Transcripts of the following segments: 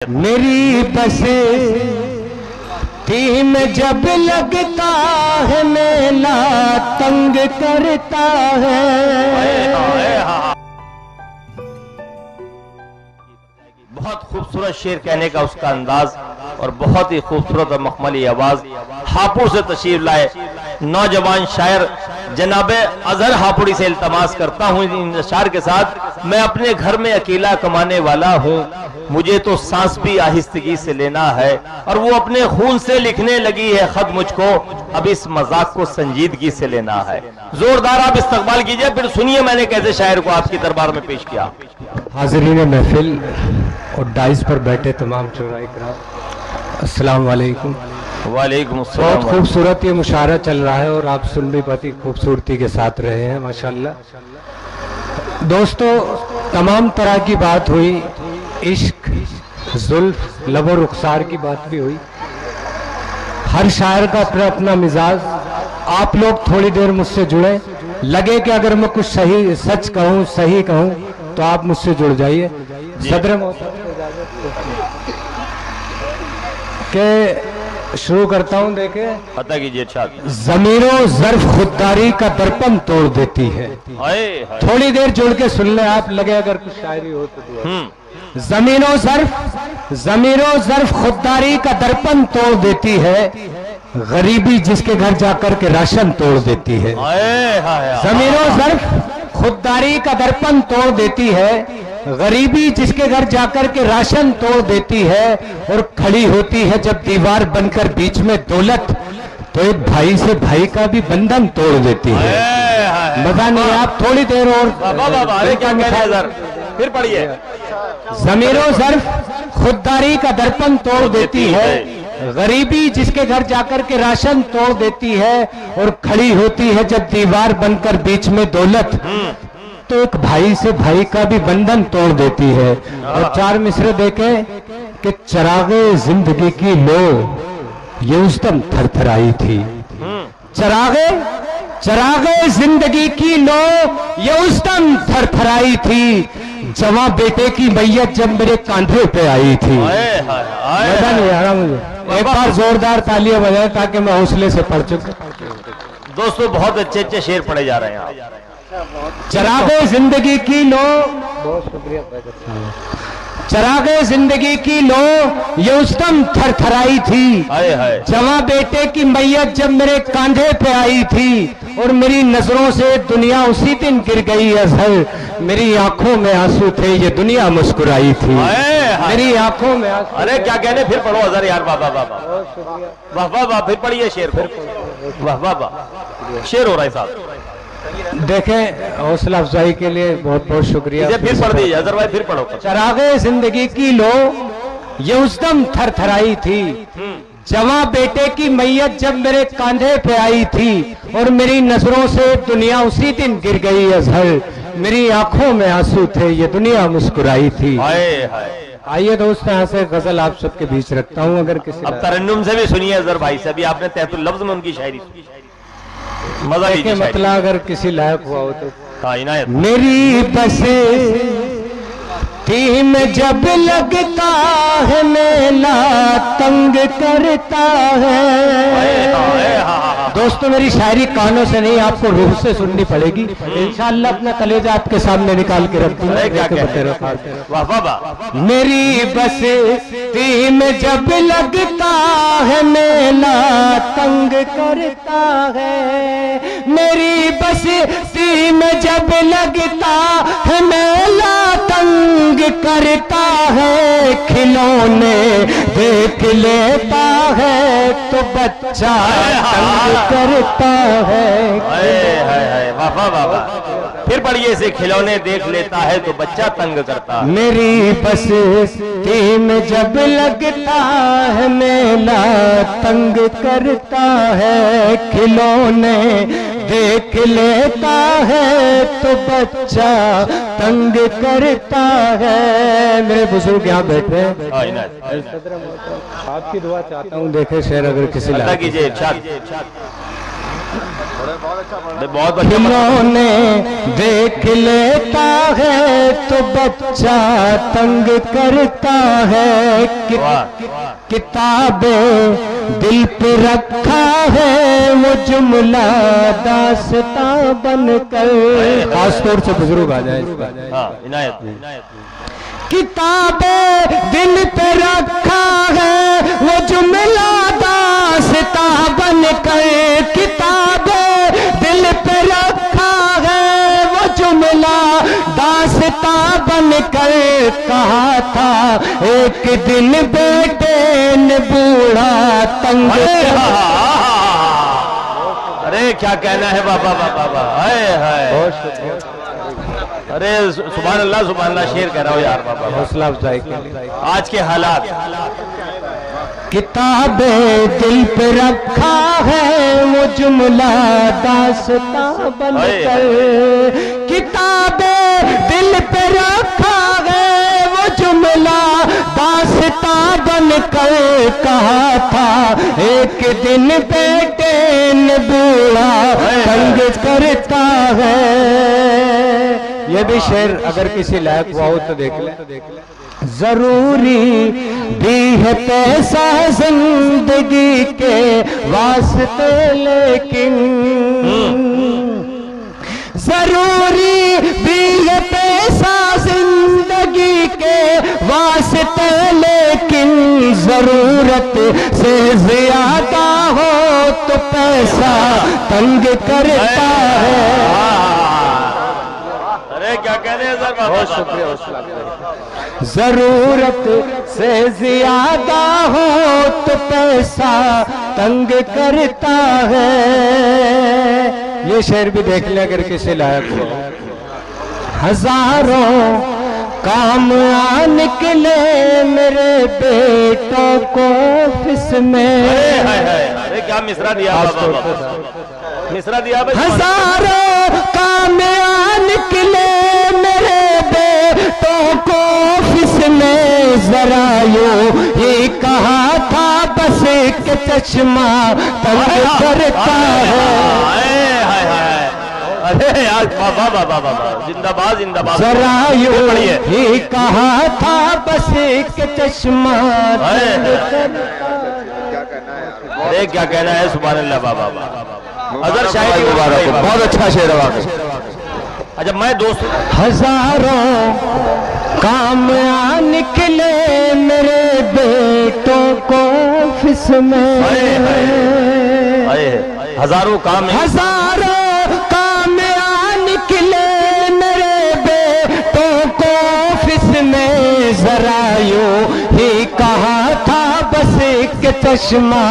میری بستی میں جب لگتا ہے میلا تنگ کرتا ہے. بہت خوبصورت شعر کہنے کا اس کا انداز اور بہت ہی خوبصورت اور مخملی آواز. ہاپوڑ سے تشریف لائے نوجوان شاعر جناب اظہر ہاپوڑی سے التماس کرتا ہوں ان اشعار کے ساتھ. میں اپنے گھر میں اکیلا کمانے والا ہوں, مجھے تو سانس بھی آہستگی سے لینا ہے, اور وہ اپنے خون سے لکھنے لگی ہے خط مجھ کو, اب اس مذاق کو سنجیدگی سے لینا ہے. زوردار آپ استقبال کیجئے, پھر سنیے میں نے کیسے شاعر کو آپ کی دربار میں پیش کیا. حاضرین محفل اور ڈائز پر بیٹھے تمام شعراء کرام, السلام علیکم. وعلیکم السلام. بہت خوبصورت یہ مشاعرہ چل رہا ہے اور آپ سن بھی بہت ہی خوبصورتی کے ساتھ رہے ہیں ماشاءاللہ. دوستو, تمام طرح کی بات ہوئی, عشق, زلف, لب و رخسار کی بات بھی ہوئی. ہر شاعر کا اپنا اپنا مزاج. آپ لوگ تھوڑی دیر مجھ سے جڑیں, لگے کہ اگر میں کچھ صحیح سچ کہوں, صحیح کہوں تو آپ مجھ سے جڑ جائیے. صدر محترم کہ شروع کرتا ہوں. دیکھیں, عطا کیجئے. ضمیر و ظرف خودداری کا درپن توڑ دیتی ہے. تھوڑی دیر جڑ کے سن لیں آپ, لگے اگر کچھ شاعری ہو تو دعا. ضمیر و ظرف خودداری کا درپن توڑ دیتی ہے, غریبی جس کے گھر جا کر کے راشن توڑ دیتی ہے. ضمیر و ظرف خودداری کا درپن توڑ دیتی ہے, غریبی جس کے گھر جا کر کے راشن توڑ دیتی ہے, اور کھڑی ہوتی ہے جب دیوار بن کر بیچ میں دولت, تو ایک بھائی سے بھائی کا بھی بندھن توڑ دیتی ہے. مزہ نہیں, آپ تھوڑی دیر اور پھر پڑھیے. ضمیر و ظرف خودداری کا درپن توڑ دیتی ہے, غریبی جس کے گھر جا کر کے راشن توڑ دیتی ہے, اور کھڑی ہوتی ہے جب دیوار بن کر بیچ میں دولت, تو ایک بھائی سے بھائی کا بھی بندھن توڑ دیتی ہے. اور چار مصرے دیکھیں کہ چراغ زندگی کی لو یہ اس دم تھر تھرائی تھی. چراغ زندگی کی لو یہ اس دم تھر تھرائی تھی, جواں بیٹے کی میت جب میرے کاندھے پہ آئی تھی. مزہ نہیں آ رہا مجھے, ایک بار زوردار تالیاں بجائیں تاکہ میں حوصلے سے پڑھ چکا. دوستو بہت اچھے اچھے شعر پڑھے جا رہے ہیں. چراغ زندگی کی لو, بہت شکریہ. چراغ زندگی کی لو یہ اس دم تھر تھرائی تھی, جواں بیٹے کی میت جب میرے کاندھے پہ آئی تھی, اور میری نظروں سے دنیا اسی دن گر گئی اظہر, میری آنکھوں میں آنسو تھے یہ دنیا مسکرائی تھی. میری آنکھوں میں آنسو. ارے کیا کہنے, پھر پڑھو اظہر یار. واہ واہ واہ واہ واہ واہ, پھر پڑھیے شعر کو. واہ واہ واہ, شعر ہو رہا ہے صاحب. دیکھیں, حوصلہ افزائی کے لیے بہت بہت شکریہ. پھر پڑھ دیجیے اظہر بھائی, پھر پڑھو. چراغ زندگی کی لو یہ اس دم تھر تھرائی تھی, جواں بیٹے کی میت جب میرے کاندھے پہ آئی تھی, اور میری نظروں سے دنیا اسی دن گر گئی اظہر, میری آنکھوں میں آنسو تھے یہ دنیا مسکرائی تھی. آئیے دوست, یہاں سے غزل آپ سب کے بیچ رکھتا ہوں. اگر کسی اب ترنم سے بھی سنیے اظہر بھای سے, ابھی آپ نے تحت اللفظ میں ان کی شاعری سنی. مطلب اگر کسی لائق ہوا ہو تو. عنایت. میری بستی میں جب لگتا ہے میلا تنگ کرتا ہے. دوستو, میری شاعری کانوں سے نہیں, آپ کو روح سے سننی پڑے گی. انشاءاللہ اپنا کلیجہ آپ کے سامنے نکال کے رکھ دوں. میری بستی میں جب لگتا ہے میلا تنگ کرتا ہے, میری بستی میں جب لگتا ہے میلا تنگ کرتا ہے, کھلونے دیکھ لیتا ہے تو بچہ تنگ کرتا ہے. پھر پڑھیے سے, کھلونے دیکھ لیتا ہے تو بچہ تنگ کرتا ہے. میری بستی میں جب لگتا ہے میلا تنگ کرتا ہے, کھلونے دیکھ لیتا ہے تو بچہ تنگ کرتا ہے. میرے بزرگ یہاں بیٹھے ہیں, آپ کی دعا چاہتا ہوں. دیکھیں شعر اگر کسی لائق. بہت کھلونے دیکھ لیتا ہے تو بچہ تنگ کرتا ہے، کتابیں دل پہ رکھا ہے وہ جملہ داستاں بن کر، خاص طور سے بزرگ آ جائے عنایت کتابیں دل پہ رکھا ہے وہ جملہ داستاں بن کر، کتابیں دل پہ رکھا ہے وہ جملہ داستاں بن کر، کہا تھا ایک دن بیٹے نے بوڑھا تنگ ارے کیا کہنا ہے بابا بابا، ہائے ہائے، ارے سبحان اللہ شعر کہہ رہا ہو یار بابا، حوصلہ افزائی کے لیے آج کے حالات، کتابیں دل پہ رکھا ہے وہ جملہ داستاں بن کر، کتابیں دل پہ رکھا ہے وہ جملہ داستاں بن کر، کہا تھا ایک دن بیٹے نے بوڑھا تنگ کرتا ہے۔ یہ بھی شعر اگر کسی لائق ہوا ہو تو دیکھ لیں، ضروری بھی ہے پیسہ زندگی کے واسطے لیکن، ضروری بھی ہے پیسہ زندگی کے واسطے لیکن، ضرورت سے زیادہ ہو تو پیسہ تنگ کرتا ہے۔ کیا کہنے ہیں سر بابا، بہت شکریہ، ضرورت سے زیادہ ہو تو پیسہ تنگ کرتا ہے۔ یہ شعر بھی دیکھ لیں اگر کسی لائق ہو، ہزاروں کام آ نکلے میرے بیٹوں کو آفس میں، ارے کیا مصرع دیا بابا، مصرع دیا بھائی، ہزاروں کام آ نکلے میرے بیٹوں کو آفس میں، ذرا یوں ہی کہا تھا بس ایک چشمہ تنگ کرتا ہے۔ ارے یار بابا بابا زندہ باد زندہ باد، ذرا یوں ہی کہا تھا بس ایک چشمہ تنگ کرتا ہے۔ ارے کیا کہنا ہے سبحان اللہ بابا، اظہر شاہد مبارک ہو، بہت اچھا شعر ہے۔ اچھا میں دوست، ہزاروں کام آ نکلے میرے بیٹوں کو آفس میں، ہزاروں کام، ہزاروں کام آ نکلے میرے بیٹوں کو آفس میں، ذرا یوں ہی کہا تھا بس ایک چشمہ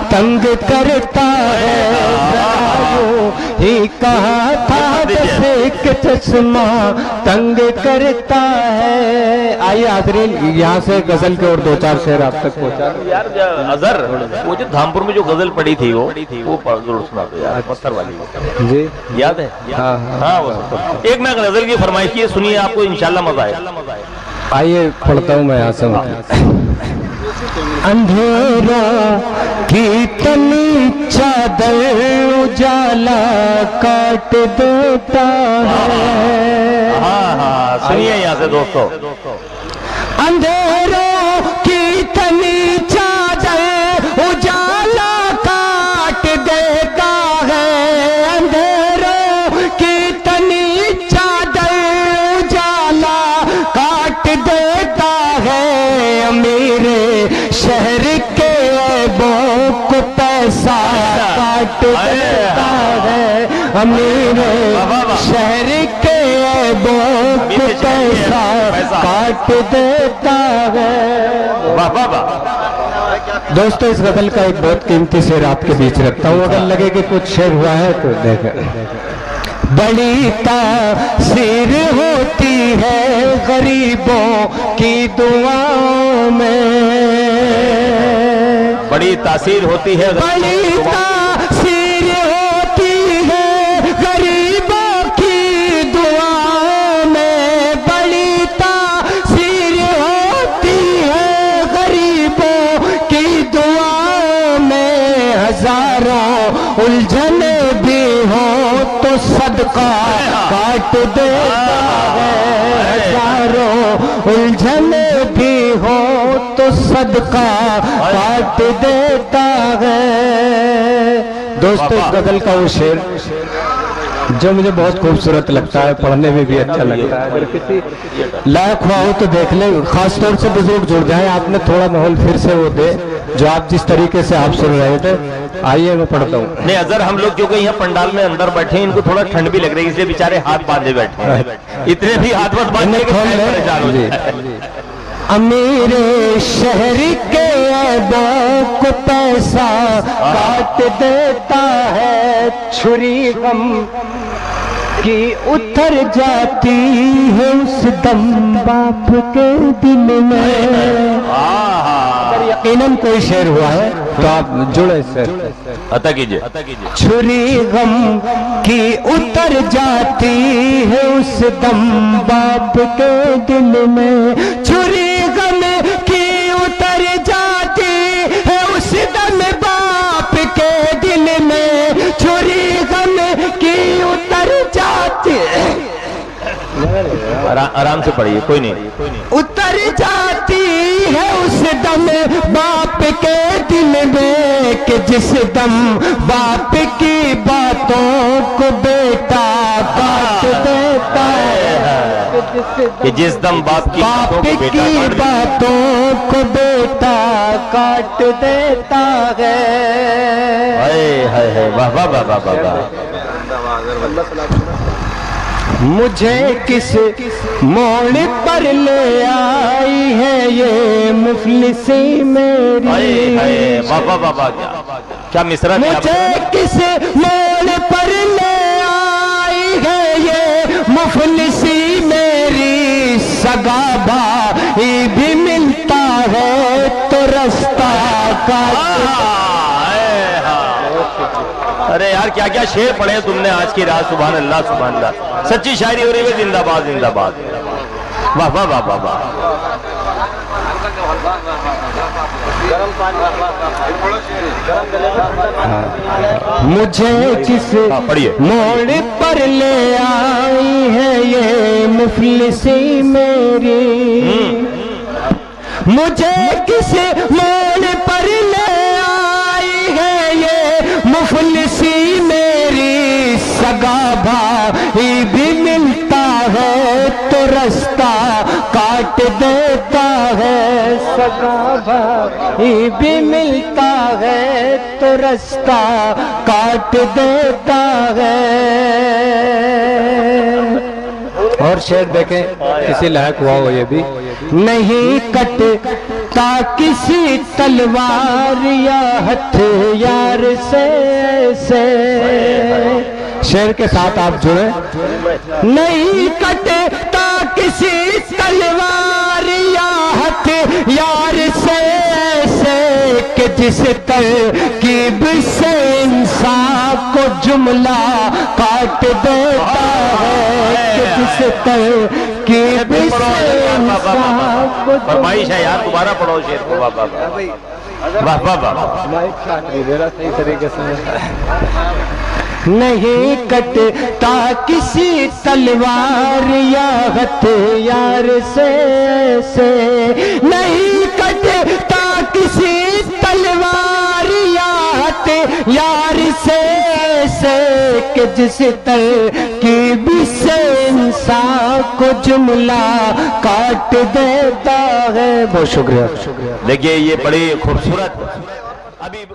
تنگ کرتا ہے، ذرا یوں ہی کہا تھا بس ایک چشمہ تنگ کرتا ہے۔ آئیے حاضرین یہاں سے غزل کے اور دو چار شعر آپ تک پہنچا یار اظہر، وہ جو دھامپور میں جو غزل پڑی تھی وہ ضرور سنا دو یار، پتھر والی جی، یاد ہے؟ ہاں وہ ایک میں غزل کی فرمائش کی سنیے، آپ کو انشاءاللہ مزہ آئے۔ آئیے پڑھتا ہوں میں یہاں سے۔ اندھیرا کی تنی چادر اجالا کاٹ دیتا ہے، ہاں سنیے یہاں سے دوستو، اندھیروں کی تنی چادر اجالا کاٹ دیتا ہے، اندھیروں کی تنی چادر اجالا کاٹ دیتا ہے، امیر شہر کے عیبوں کو پیسہ کاٹ دیتا ہے، امیر شہر کے عیبوں کو پیسہ کاٹ دیتا ہے۔ دوستو اس غزل کا ایک بہت قیمتی شعر آپ کے بیچ رکھتا ہوں، اگر لگے کہ کچھ شعر ہوا ہے تو دیکھیں۔ بڑی تاثیر ہوتی ہے غریبوں کی دعاؤں میں، بڑی تاثیر ہوتی ہے، بڑی تاثیر ہوتی ہے غریبوں کی دعاؤں میں، بڑی تاثیر ہوتی ہے غریبوں کی دعاؤں میں، ہزاروں الجھن بھی صدقہ کاٹ دیتا ہے، ہزاروں الجھنے بھی ہو تو صدقہ کاٹ دیتا ہے۔ دوستو ایک غزل کا وہ شعر جو مجھے بہت خوبصورت لگتا ہے، پڑھنے میں بھی اچھا لگتا ہے، اگر کسی لائق ہوا ہو تو دیکھ لیں، خاص طور سے بزرگ جڑ جائیں، آپ نے تھوڑا ماحول پھر سے وہ دے جو آپ جس طریقے سے آپ سن رہے تھے۔ آئیے میں پڑھتا ہوں۔ نہیں اظہر ہم لوگ کیونکہ یہاں پنڈال میں اندر بیٹھے ہیں، ان کو تھوڑا ٹھنڈ بھی لگ رہی ہے، اس لیے بیچارے ہاتھ باندھے بیٹھے ہیں، اتنے بھی ہاتھ باندھے کہ پریشان ہو جائے۔ امیر شہر کے عیبوں کو پیسہ کاٹ دیتا ہے، چھری غم کی اتر جاتی ہے اس دم باپ کے دل میں۔ یقیناً کوئی شعر ہوا ہے تو آپ جڑے سے عطا کیجئے۔ چھری غم کی اتر جاتی ہے اس دم باپ کے دل میں، چھری غم کی اتر جاتی ہے اس دم باپ کے دل میں، چھری غم کی اتر جاتی آرام سے پڑھیے، کوئی نہیں، اتر جاتی ہے اس دم باپ کے دل میں، کہ جس دم باپ کی باتوں کو بیٹا کاٹ دیتا ہے، کہ جس دم باپ کی باتوں کو بیٹا کاٹ دیتا ہے۔ واہ واہ واہ واہ واہ۔ مجھے کس موڑ پر لے آئی ہے یہ مفلسی میری، واہ واہ واہ واہ، کیا مصرع ہے۔ مجھے کس موڑ پر لے آئی ہے یہ مفلسی میری، سگا بھائی بھی ملتا ہے تو رستہ کاٹ۔ ارے یار کیا کیا شعر پڑھے تم نے آج کی رات، سبحان اللہ سبحان اللہ، سچی شاعری ہو رہی ہے، زندہ باد زندہ باد، واہ واہ واہ واہ واہ۔ مجھے کس موڑ پر لے آئی ہے یہ مفلسی میری، مجھے کس موڑ پر لے آئی ہے یہ مفلسی میری، سگا بھائی بھی ملتا ہے تو رستہ کاٹ دیتا ہے، سگا بھائی بھی ملتا ہے تو رستہ کاٹ دیتا ہے۔ اور شعر دیکھیں کسی لائق ہوا ہو یہ بھی، نہیں کٹتا کسی تلوار یا ہتھیار سے، شعر کے ساتھ آپ جڑیں، نہیں کٹتا کسی تلوار یا ہتھیار سے، کہ جس ترکیب سے انسان کو جملہ کاٹ دیتا ہے، کہ جس ترکیب سے انسان کو فرمائش ہے یار، دوبارہ پڑھو شعر کو، واہ واہ واہ واہ واہ۔ صحیح طریقے سے نہیں کٹتا کسی تلوار یا ہتھیار سے، نہیں کٹتا کسی تلوار یا ہتھیار سے، کہ جس ترکیب سے انسان کو جملہ کاٹ دیتا ہے۔ بہت شکریہ۔ دیکھیے یہ بڑی خوبصورت، ابھی